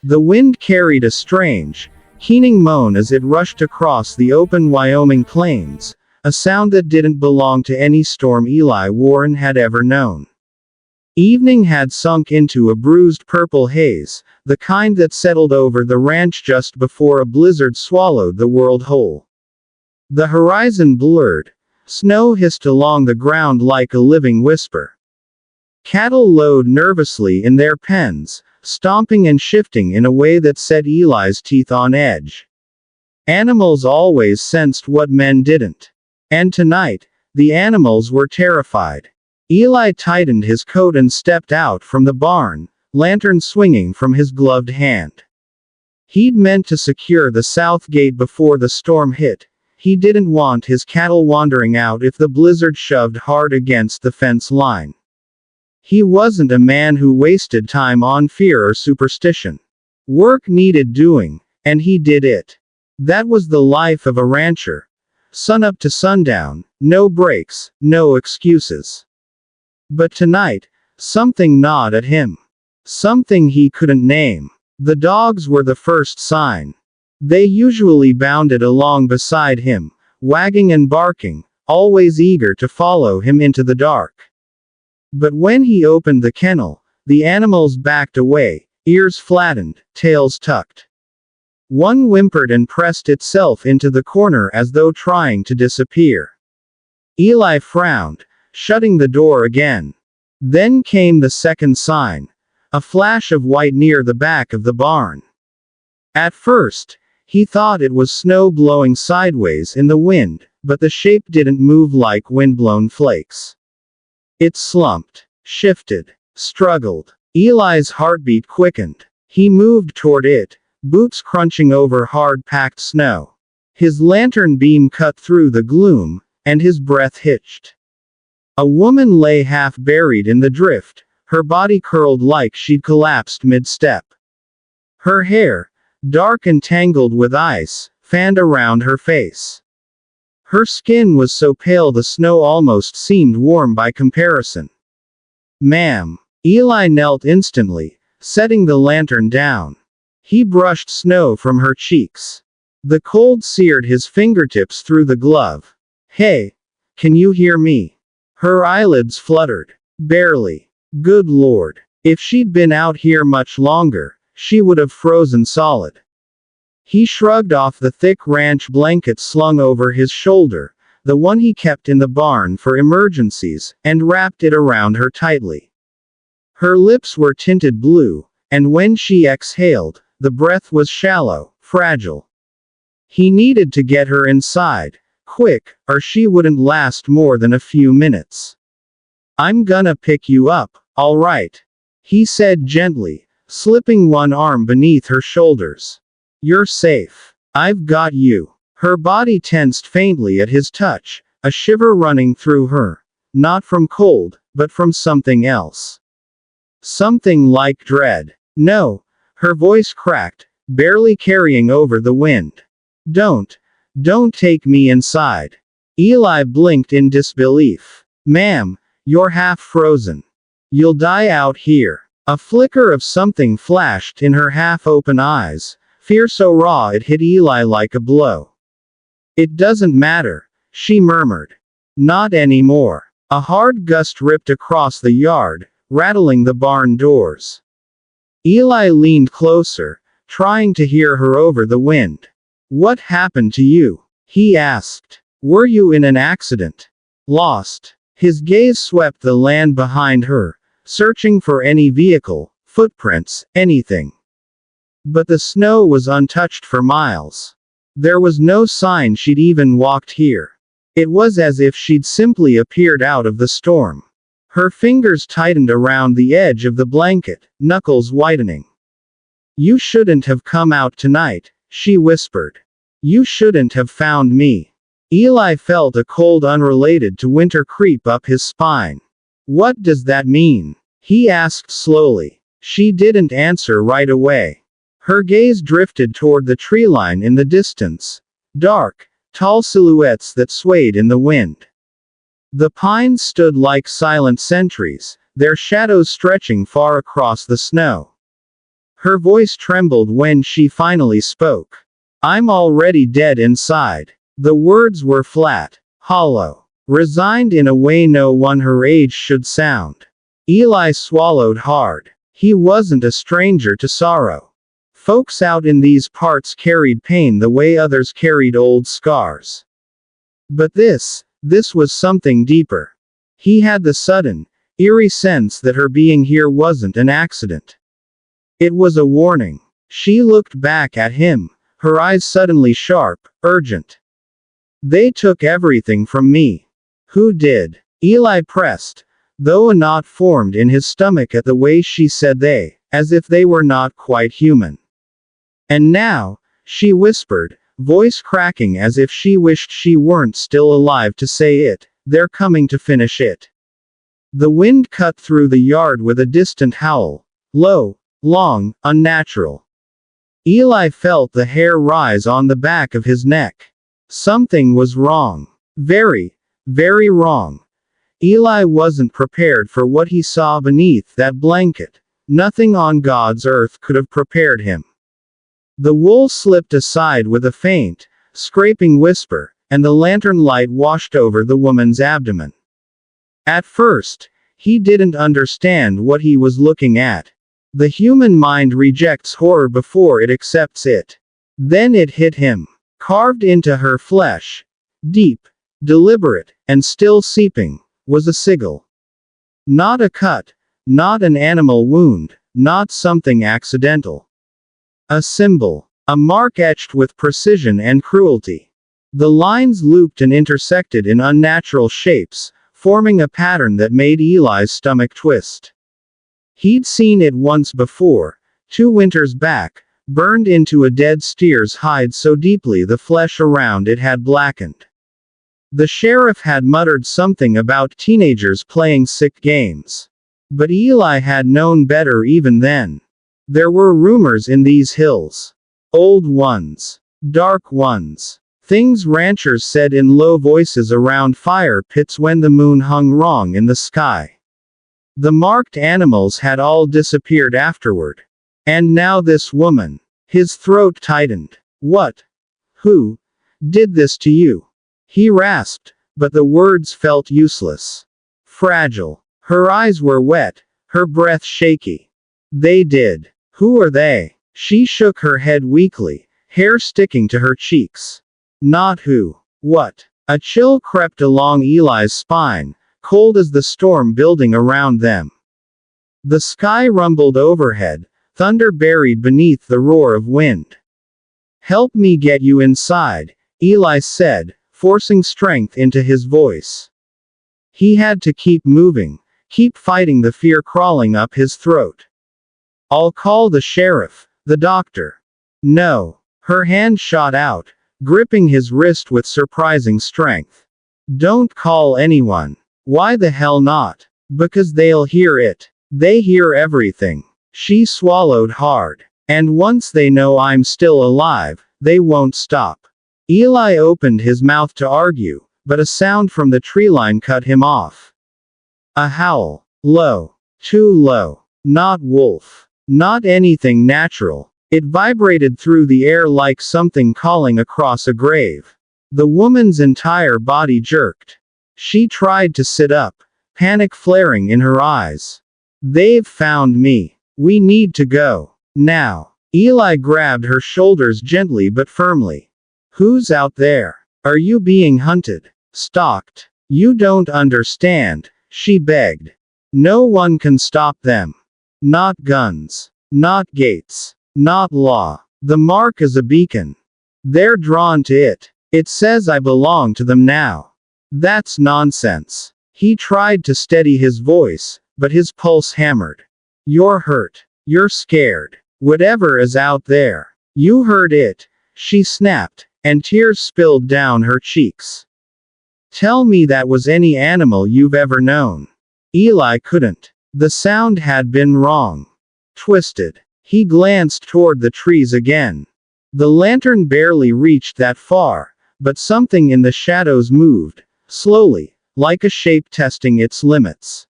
The wind carried a strange, keening moan as it rushed across the open Wyoming plains, a sound that didn't belong to any storm Eli Warren had ever known. Evening had sunk into a bruised purple haze, the kind that settled over the ranch just before a blizzard swallowed the world whole. The horizon blurred. Snow hissed along the ground like a living whisper. Cattle lowed nervously in their pens, stomping and shifting in a way that set Eli's teeth on edge. Animals always sensed what men didn't. And tonight, the animals were terrified. Eli tightened his coat and stepped out from the barn, lantern swinging from his gloved hand. He'd meant to secure the south gate before the storm hit. He didn't want his cattle wandering out if the blizzard shoved hard against the fence line. He wasn't a man who wasted time on fear or superstition. Work needed doing, and he did it. That was the life of a rancher. Sunup to sundown, no breaks, no excuses. But tonight, something gnawed at him. Something he couldn't name. The dogs were the first sign. They usually bounded along beside him, wagging and barking, always eager to follow him into the dark. But when he opened the kennel, the animals backed away, ears flattened, tails tucked. One whimpered and pressed itself into the corner as though trying to disappear. Eli frowned, shutting the door again. Then came the second sign, a flash of white near the back of the barn. At first, he thought it was snow blowing sideways in the wind, but the shape didn't move like windblown flakes. It slumped, shifted, struggled. Eli's heartbeat quickened. He moved toward it, boots crunching over hard-packed snow. His lantern beam cut through the gloom, and his breath hitched. A woman lay half buried in the drift, her body curled like she'd collapsed mid-step. Her hair, dark and tangled with ice, fanned around her face. Her skin was so pale the snow almost seemed warm by comparison. "Ma'am." Eli knelt instantly, setting the lantern down. He brushed snow from her cheeks. The cold seared his fingertips through the glove. "Hey, can you hear me?" Her eyelids fluttered. "Barely." Good Lord. If she'd been out here much longer, she would have frozen solid. He shrugged off the thick ranch blanket slung over his shoulder, the one he kept in the barn for emergencies, and wrapped it around her tightly. Her lips were tinted blue, and when she exhaled, the breath was shallow, fragile. He needed to get her inside, quick, or she wouldn't last more than a few minutes. "I'm gonna pick you up, all right?" he said gently, slipping one arm beneath her shoulders. "You're safe. I've got you." Her body tensed faintly at his touch, a shiver running through her. Not from cold, but from something else. Something like dread. "No." Her voice cracked, barely carrying over the wind. Don't take me inside." Eli blinked in disbelief. "Ma'am, you're half frozen. You'll die out here." A flicker of something flashed in her half-open eyes, fear so raw it hit Eli like a blow. "It doesn't matter," she murmured. "Not anymore." A hard gust ripped across the yard, rattling the barn doors. Eli leaned closer, trying to hear her over the wind. "What happened to you?" he asked. "Were you in an accident? Lost?" His gaze swept the land behind her, searching for any vehicle, footprints, anything. But the snow was untouched for miles. There was no sign she'd even walked here. It was as if she'd simply appeared out of the storm. Her fingers tightened around the edge of the blanket, knuckles whitening. "You shouldn't have come out tonight," she whispered. "You shouldn't have found me." Eli felt a cold unrelated to winter creep up his spine. "What does that mean?" he asked slowly. She didn't answer right away. Her gaze drifted toward the treeline in the distance. Dark, tall silhouettes that swayed in the wind. The pines stood like silent sentries, their shadows stretching far across the snow. Her voice trembled when she finally spoke. I'm already dead inside. The words were flat, hollow, resigned in a way no one her age should sound. Eli swallowed hard. He wasn't a stranger to sorrow. Folks out in these parts carried pain the way others carried old scars. But this was something deeper. He had the sudden, eerie sense that her being here wasn't an accident. It was a warning. She looked back at him, her eyes suddenly sharp, urgent. They took everything from me. Who did? Eli pressed, though a knot formed in his stomach at the way she said they, as if they were not quite human. And now, she whispered, voice cracking as if she wished she weren't still alive to say it, they're coming to finish it. The wind cut through the yard with a distant howl, low, long, unnatural. Eli felt the hair rise on the back of his neck. Something was wrong. Very, very wrong. Eli wasn't prepared for what he saw beneath that blanket. Nothing on God's earth could have prepared him. The wool slipped aside with a faint, scraping whisper, and the lantern light washed over the woman's abdomen. At first, he didn't understand what he was looking at. The human mind rejects horror before it accepts it. Then it hit him. Carved into her flesh, deep, deliberate, and still seeping, was a sigil. Not a cut, not an animal wound, not something accidental. A symbol. A mark etched with precision and cruelty. The lines looped and intersected in unnatural shapes, forming a pattern that made Eli's stomach twist. He'd seen it once before, 2 winters back, burned into a dead steer's hide so deeply the flesh around it had blackened. The sheriff had muttered something about teenagers playing sick games. But Eli had known better even then. There were rumors in these hills. Old ones. Dark ones. Things ranchers said in low voices around fire pits when the moon hung wrong in the sky. The marked animals had all disappeared afterward. And now this woman. His throat tightened. What? Who did this to you? He rasped, but the words felt useless. Fragile. Her eyes were wet, her breath shaky. They did. Who are they? She shook her head weakly, hair sticking to her cheeks. Not who. What? A chill crept along Eli's spine, cold as the storm building around them. The sky rumbled overhead, thunder buried beneath the roar of wind. Help me get you inside, Eli said, forcing strength into his voice. He had to keep moving, keep fighting the fear crawling up his throat. I'll call the sheriff, the doctor. No. Her hand shot out, gripping his wrist with surprising strength. Don't call anyone. Why the hell not? Because they'll hear it. They hear everything. She swallowed hard. And once they know I'm still alive, they won't stop. Eli opened his mouth to argue, but a sound from the treeline cut him off. A howl. Low. Too low. Not wolf. Not anything natural. It vibrated through the air like something calling across a grave. The woman's entire body jerked. She tried to sit up, panic flaring in her eyes. They've found me. We need to go. Now. Eli grabbed her shoulders gently but firmly. Who's out there? Are you being hunted? Stalked? You don't understand, she begged. No one can stop them. Not guns. Not gates. Not law. The mark is a beacon. They're drawn to it. It says I belong to them now. That's nonsense. He tried to steady his voice, but his pulse hammered. You're hurt. You're scared. Whatever is out there. You heard it. She snapped, and tears spilled down her cheeks. Tell me that was any animal you've ever known. Eli couldn't. The sound had been wrong. Twisted. He glanced toward the trees again. The lantern barely reached that far, but something in the shadows moved, slowly, like a shape testing its limits.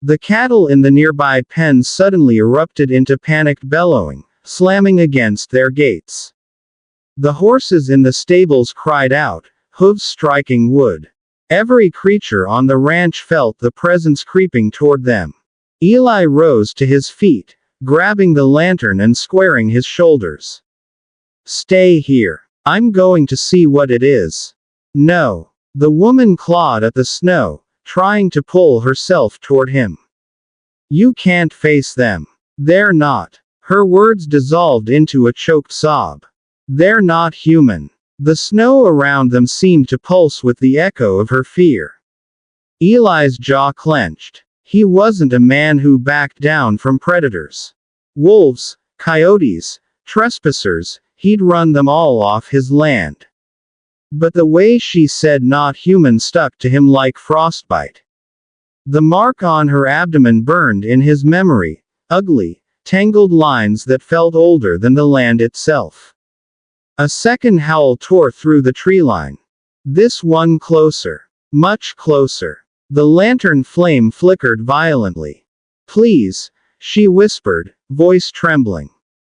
The cattle in the nearby pen suddenly erupted into panicked bellowing, slamming against their gates. The horses in the stables cried out, hooves striking wood. Every creature on the ranch felt the presence creeping toward them. Eli rose to his feet, grabbing the lantern and squaring his shoulders. "Stay here. I'm going to see what it is." "No." The woman clawed at the snow, trying to pull herself toward him. "You can't face them. They're not." Her words dissolved into a choked sob. "They're not human." The snow around them seemed to pulse with the echo of her fear. Eli's jaw clenched. He wasn't a man who backed down from predators. Wolves, coyotes, trespassers, he'd run them all off his land. But the way she said "not human" stuck to him like frostbite. The mark on her abdomen burned in his memory, ugly, tangled lines that felt older than the land itself. A second howl tore through the treeline. This one closer. Much closer. The lantern flame flickered violently. "Please," she whispered, voice trembling.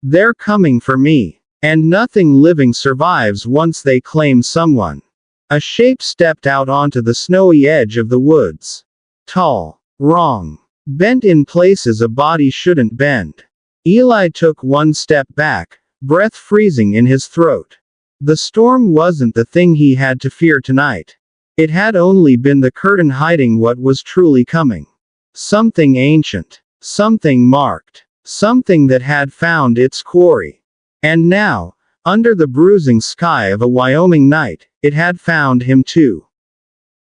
"They're coming for me. And nothing living survives once they claim someone." A shape stepped out onto the snowy edge of the woods. Tall. Wrong. Bent in places a body shouldn't bend. Eli took one step back, breath freezing in his throat. The storm wasn't the thing he had to fear tonight. It had only been the curtain hiding what was truly coming. Something ancient. Something marked. Something that had found its quarry. And now, under the bruising sky of a Wyoming night, it had found him too.